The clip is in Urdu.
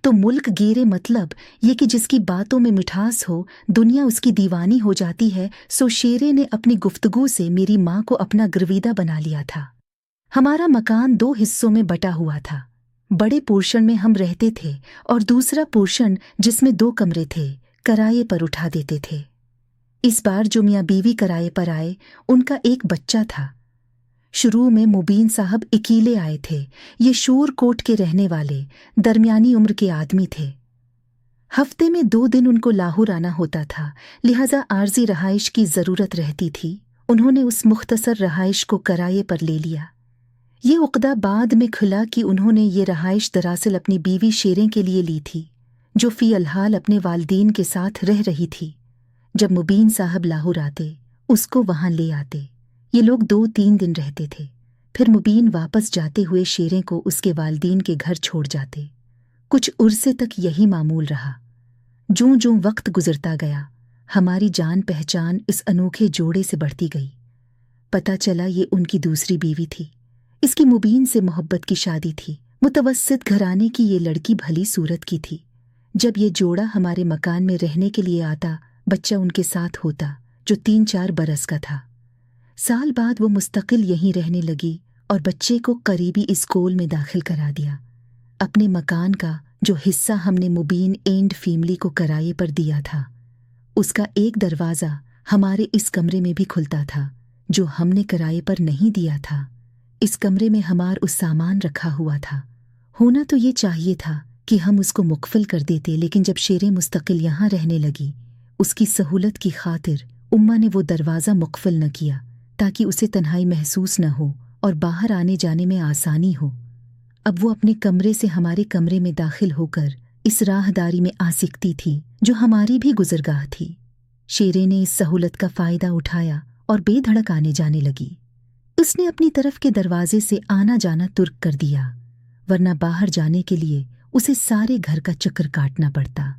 تو ملک گیرے، مطلب یہ کہ جس کی باتوں میں مٹھاس ہو دنیا اس کی دیوانی ہو جاتی ہے۔ سو شیرے نے اپنی گفتگو سے میری ماں کو اپنا گرویدہ بنا لیا تھا۔ ہمارا مکان 2 حصوں میں بٹا ہوا تھا۔ بڑے پورشن میں ہم رہتے تھے اور دوسرا پورشن جس میں 2 کمرے تھے کرائے پر اٹھا دیتے تھے۔ اس بار جو میاں بیوی کرائے پر آئے ان کا ایک بچہ تھا۔ شروع میں مبین صاحب اکیلے آئے تھے۔ یہ شور کوٹ کے رہنے والے درمیانی عمر کے آدمی تھے۔ ہفتے میں 2 دن ان کو لاہور آنا ہوتا تھا، لہٰذا عارضی رہائش کی ضرورت رہتی تھی۔ انہوں نے اس مختصر رہائش کو کرائے پر لے لیا۔ یہ عقدہ بعد میں کھلا کہ انہوں نے یہ رہائش دراصل اپنی بیوی شیریں کے لیے لی تھی، جو فی الحال اپنے والدین کے ساتھ رہ رہی تھی۔ جب مبین صاحب لاہور آتے اس کو وہاں لے آتے۔ یہ لوگ 2-3 دن رہتے تھے، پھر مبین واپس جاتے ہوئے شیریں کو اس کے والدین کے گھر چھوڑ جاتے۔ کچھ عرصے تک یہی معمول رہا۔ جوں جوں وقت گزرتا گیا ہماری جان پہچان اس انوکھے جوڑے سے بڑھتی گئی۔ پتہ چلا یہ ان کی دوسری بیوی تھی۔ اس کی مبین سے محبت کی شادی تھی۔ متوسط گھرانے کی یہ لڑکی بھلی صورت کی تھی۔ جب یہ جوڑا ہمارے مکان میں رہنے کے لیے آتا بچہ ان کے ساتھ ہوتا، جو 3-4 برس کا تھا۔ سال بعد وہ مستقل یہیں رہنے لگی اور بچے کو قریبی اسکول میں داخل کرا دیا۔ اپنے مکان کا جو حصہ ہم نے مبین اینڈ فیملی کو کرائے پر دیا تھا اس کا ایک دروازہ ہمارے اس کمرے میں بھی کھلتا تھا جو ہم نے کرائے پر نہیں دیا تھا۔ اس کمرے میں ہمار اس سامان رکھا ہوا تھا۔ ہونا تو یہ چاہیے تھا کہ ہم اس کو مقفل کر دیتے، لیکن جب شیریں مستقل یہاں رہنے لگی اس کی سہولت کی خاطر اماں نے وہ دروازہ مقفل نہ کیا تاکہ اسے تنہائی محسوس نہ ہو اور باہر آنے جانے میں آسانی ہو۔ اب وہ اپنے کمرے سے ہمارے کمرے میں داخل ہو کر اس راہداری میں آ سکتی تھی جو ہماری بھی گزرگاہ تھی۔ شیریں نے اس سہولت کا فائدہ اٹھایا اور بے دھڑک آنے جانے لگی۔ اس نے اپنی طرف کے دروازے سے آنا جانا ترک کر دیا، ورنہ باہر جانے کے لیے اسے سارے گھر کا چکر کاٹنا پڑتا۔